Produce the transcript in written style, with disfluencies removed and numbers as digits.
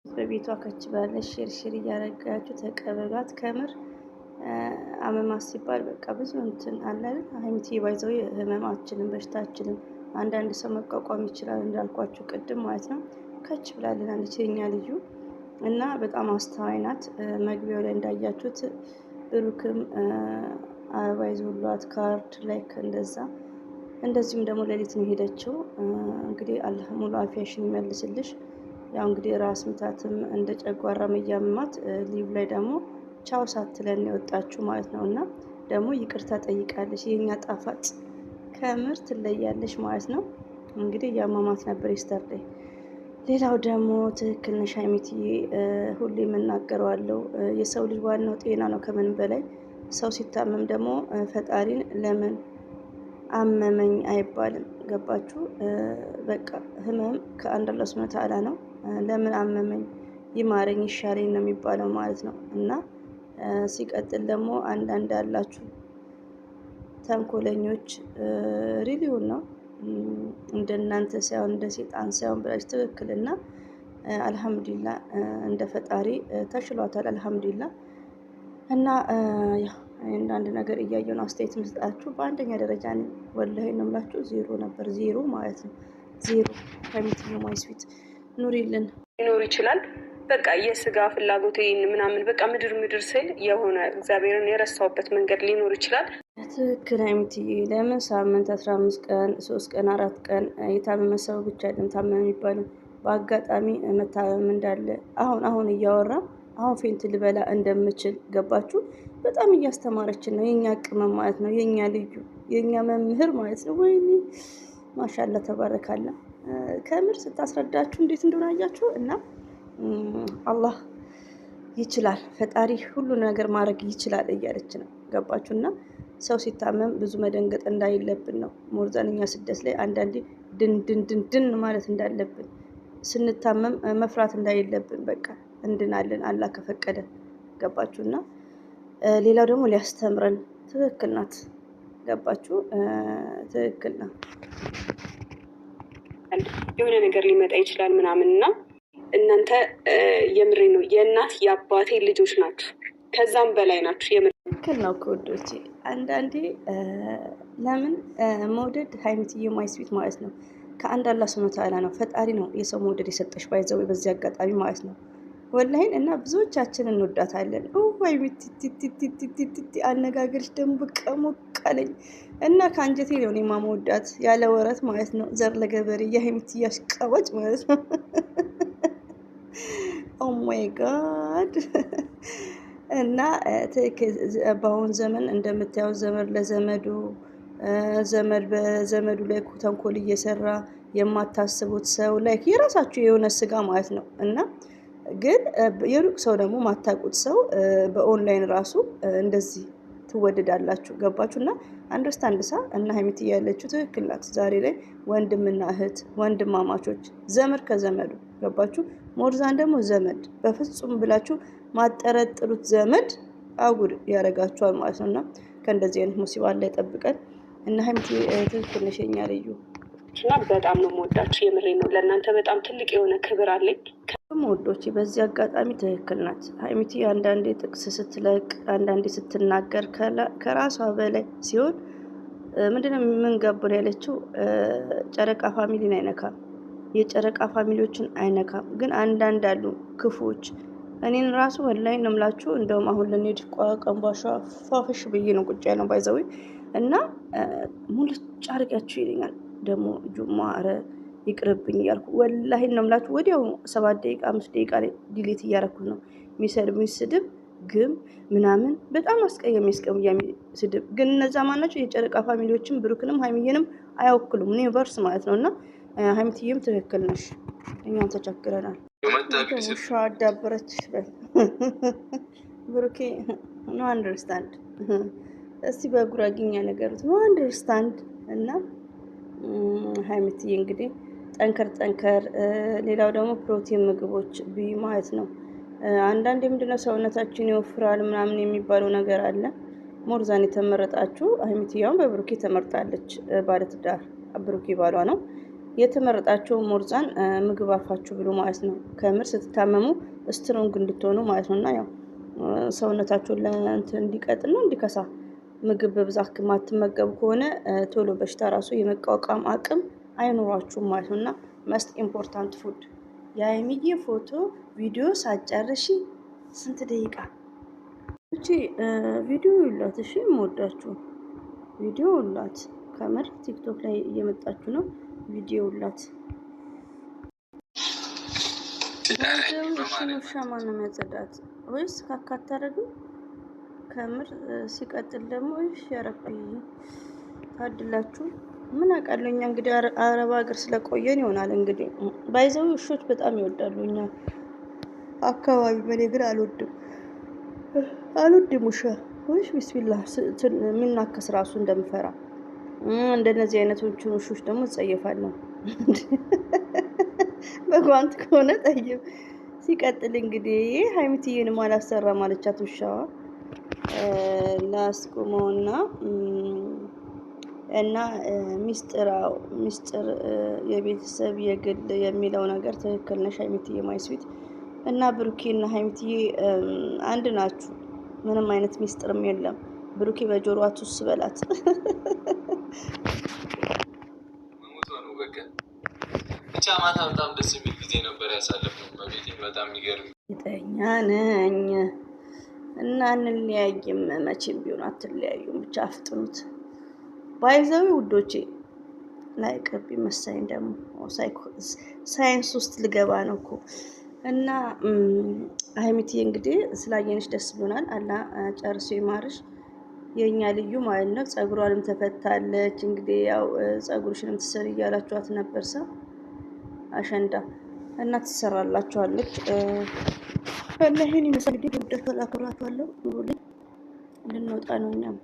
በቤቷ ከች ባለች ሽርሽር እያረጋችሁ ተቀበሏት። ከምር አመማት ሲባል በቃ ብዙ እንትን አለ አይደል? ሀይሚቲ ባይዘው ህመማችንን በሽታችንን አንዳንድ ሰው መቋቋም ይችላል እንዳልኳችሁ ቅድም ማለት ነው። ከች ብላለናለች የኛ ልዩ እና በጣም አስተዋይ ናት። መግቢያው ላይ እንዳያችሁት ብሩክም አበባ ይዞላት ካርድ ላይክ እንደዚሁም ደግሞ ሌሊት ነው ሄደችው። እንግዲህ አላህ ሙሉ አፊያሽን ይመልስልሽ። ያው እንግዲህ ራስ ምታትም እንደ ጨጓራ መያመማት ሊቭ ላይ ደግሞ ቻው ሳትለን የወጣችሁ ማለት ነው። እና ደግሞ ይቅርታ ጠይቃለች። የኛ ጣፋጭ ከምር ትለያለች ማለት ነው። እንግዲህ ያማማት ነበር ይስተርday። ሌላው ደግሞ ትክክል ነሽ ሀይሚትዬ፣ ሁሌ የምናገረዋለሁ የሰው ልጅ ዋናው ጤና ነው ከምንም በላይ። ሰው ሲታመም ደግሞ ፈጣሪን ለምን አመመኝ አይባልም። ገባችሁ? በቃ ህመም ከአንድ አላህ ሱብሓነሁ ወተዓላ ነው። ለምን አመመኝ ይማረኝ ይሻለኝ ነው የሚባለው ማለት ነው። እና ሲቀጥል ደግሞ አንዳንድ ያላችሁ ተንኮለኞች ሪሊውን ነው እንደናንተ ሳይሆን እንደ ሴጣን ሳይሆን ብላችሁ ትክክልና አልሐምዱሊላህ እንደ ፈጣሪ ተሽሏታል አልሐምዱሊላህ። እና ያው አንዳንድ ነገር እያየሁ ነው አስተያየት መስጣችሁ። በአንደኛ ደረጃ ነው ወላሂ ነው የምላችሁ፣ ዜሮ ነበር ዜሮ ማለት ነው። ዜሮ ከሚትዩ ማይስዊት ኑሪልን ሊኖር ይችላል። በቃ የስጋ ፍላጎት ምናምን በቃ ምድር ስል የሆነ እግዚአብሔርን የረሳውበት መንገድ ሊኖር ይችላል። ትክክል ሀይሚትዬ። ለምን ሳምንት 15 ቀን 3 ቀን 4 ቀን የታመመ ሰው ብቻ አይደለም ታመመ የሚባለው በአጋጣሚ መታመም እንዳለ አሁን እያወራ አሁን ፌንት ልበላ እንደምችል ገባችሁ? በጣም እያስተማረችን ነው የኛ ቅመም ማለት ነው። የኛ ልዩ የኛ መምህር ማለት ነው። ወይኔ ማሻአላ ተባረካላ። ከምር ስታስረዳችሁ እንዴት እንደሆነ አያችሁ። እና አላህ ይችላል፣ ፈጣሪ ሁሉ ነገር ማድረግ ይችላል እያለች ነው። ገባችሁ? እና ሰው ሲታመም ብዙ መደንገጥ እንዳይለብን ነው። ሞርዛንኛ ስደት ላይ አንዳንዴ ድን ማለት እንዳለብን፣ ስንታመም መፍራት እንዳይለብን፣ በቃ እንድናለን አላህ ከፈቀደ። ገባችሁና ሌላው ደግሞ ሊያስተምረን ትክክል ናት። ገባችሁ? ትክክል ነው። የሆነ ነገር ሊመጣ ይችላል ምናምን እና እናንተ የምሬ ነው የእናት የአባቴ ልጆች ናችሁ፣ ከዛም በላይ ናችሁ። የምሬ ትክክል ነው ከወዶቼ። አንዳንዴ ለምን መውደድ ሀይሚትዬ ማይስዊት ማለት ነው ከአንድ አላህ ሱብሓነሁ ወተዓላ ነው። ፈጣሪ ነው የሰው መውደድ የሰጠሽ ባይዘው በዚህ አጋጣሚ ማለት ነው ወላሂን። እና ብዙዎቻችን እንወዳታለን። ቲቲቲቲቲ አነጋገርሽ ደግሞ በቃ ሞቃለኝ እና ከአንጀቴ ነው እኔማ መወዳት ያለ ወረት ማለት ነው። ዘር ለገበሬ የሀይሚትዬ አሽቃባጭ ማለት ነው። ኦ ማይ ጋድ። እና በአሁን ዘመን እንደምታየው ዘመድ ለዘመዱ ዘመድ በዘመዱ ላይ ተንኮል እየሰራ የማታስቡት ሰው ላይ የራሳችሁ የሆነ ስጋ ማለት ነው። እና ግን የሩቅ ሰው ደግሞ ማታውቁት ሰው በኦንላይን ራሱ እንደዚህ ትወደዳላችሁ። ገባችሁ? እና አንደርስታንድ እና ሀይሚትዬ ያለችው ትክክል ናት። ዛሬ ላይ ወንድምና እህት ወንድማማቾች፣ ዘመድ ከዘመዱ ገባችሁ? ሞርዛን ደግሞ ዘመድ በፍጹም ብላችሁ ማጠረጥሩት ዘመድ አጉድ ያደርጋችኋል ማለት ነው። እና ከእንደዚህ አይነት ሙሲባ ላይ ጠብቀን። እና ሀይሚትዬ ትክክል ነሽ የኛ ልዩ እና በጣም ነው የምወዳችሁ። የምሬ ነው። ለእናንተ በጣም ትልቅ የሆነ ክብር አለኝ ወዶቼ። በዚህ አጋጣሚ ትክክል ናት ሀይሚትዬ። አንዳንዴ ጥቅስ ስትለቅ አንዳንዴ ስትናገር ከራሷ በላይ ሲሆን ምንድነው የምንገብር ያለችው ጨረቃ ፋሚሊን አይነካም፣ የጨረቃ ፋሚሊዎችን አይነካም። ግን አንዳንድ አሉ ክፉዎች። እኔን ራሱ ወላሂ ነው የምላችሁ። እንደውም አሁን ልንሄድ ቀንባሻ ፋፍሽ ብዬ ነው ቁጭ ያለው ባይዘዊ እና ሙልጭ አድርጊያችሁ ይለኛል ደግሞ ጁማ ኧረ ይቅርብኝ እያልኩ ወላሂ ነው የምላችሁ። ወዲያው 7 ደቂቃ 5 ደቂቃ ላይ ዲሌት እያደረኩት ነው። የሚሰድቡኝ ስድብ ግን ምናምን በጣም አስቀያሚ ስድብ ግን እነዛ ማናቸው የጨረቃ ፋሚሊዎችን ብሩክንም ሀይሚዬንም አይወክሉም። ዩኒቨርስ ማለት ነው። እና ሀይሚትዬም ትክክል ነሽ፣ እኛም ተቸግረናል። ውሻ አዳበረችሽ በል ብሩኬ ኖ አንደርስታንድ። እስቲ በጉራጊኛ ነገሩት ኖ አንደርስታንድ። እና ሀይሚትዬ እንግዲህ ጠንከር። ሌላው ደግሞ ፕሮቲን ምግቦች ብይ ማለት ነው። አንዳንድ ምንድነው ሰውነታችን ይወፍራል ምናምን የሚባለው ነገር አለ። ሞርዛን የተመረጣችሁ ሀይሚትዬውን በብሩኬ ተመርጣለች። ባለትዳር ብሩኬ ባሏ ነው። የተመረጣቸው ሞርዛን ምግብ አፋችሁ ብሎ ማለት ነው። ከምር ስትታመሙ ስትሮንግ እንድትሆኑ ማለት ነው። እና ያው ሰውነታችሁን ለእንትን እንዲቀጥልና እንዲከሳ ምግብ በብዛት ማትመገቡ ከሆነ ቶሎ በሽታ ራሱ የመቋቋም አቅም አይኖራችሁም ማለት ነው። እና መስት ኢምፖርታንት ፉድ የሀይሚዬ ፎቶ ቪዲዮ ሳጨርሺ ስንት ደቂቃ እቺ ቪዲዮ ይላት። እሺ የምወዳችሁ ቪዲዮ ይላት። ከምር ቲክቶክ ላይ እየመጣችሁ ነው። ቪዲዮ ይላት። ውሻ ማነው የሚያጸዳት? ወይስ ካካ አታደርግም? ከምር ሲቀጥል ደግሞ እሺ ያረኩኝ ታድላችሁ። ምን አውቃለሁ እኛ እንግዲህ አረብ ሀገር ስለቆየን ይሆናል እንግዲህ ባይዘው ውሾች በጣም ይወዳሉ እኛ አካባቢ። በኔ ግን አልወድም ውሻ። ወይስ ቢስሚላህ የሚናከስ ራሱ እንደምፈራ እንደነዚህ አይነቶቹን ውሾች ደግሞ እጸየፋለሁ። በጓንት ከሆነ ጠይብ። ሲቀጥል እንግዲህ ሀይሚትዬንም አላሰራ ማለቻት ውሻዋ ላስቁመውና እና ሚስጥር የቤተሰብ የግል የሚለው ነገር ትክክል ነሽ ሀይሚትዬ ማይስዊት። እና ብሩኬና ሀይሚትዬ አንድ ናችሁ። ምንም አይነት ሚስጥርም የለም። ብሩኬ በጆሮ አትውስ በላት። ብቻ ማታ በጣም ደስ የሚል ጊዜ ነበር ያሳለፍነው። በቤቴ በጣም የሚገርም እርግጠኛ ነኝ እና እንለያይም። መቼም ቢሆን አትለያዩም። ብቻ አፍጥኑት። ባይዘዊ ውዶቼ ላይ ቅርብ መሳኝ ደግሞ ሳይንስ ውስጥ ልገባ ነው እኮ። እና ሀይሚትዬ እንግዲህ ስላየንሽ ደስ ብሎናል። አላ ጨርሶ ይማርሽ የኛ ልዩ ማለት ነው። ጸጉሯንም ተፈታለች። እንግዲህ ያው ጸጉርሽንም ትሰሪ እያላችኋት ነበር ሰው አሸንዳ እና ትሰራላችኋለች። እና ይሄን ይመስል እንግዲህ ወደፈላ አክብራችኋለሁ። ኑሩልኝ። ልንወጣ ነው እኛም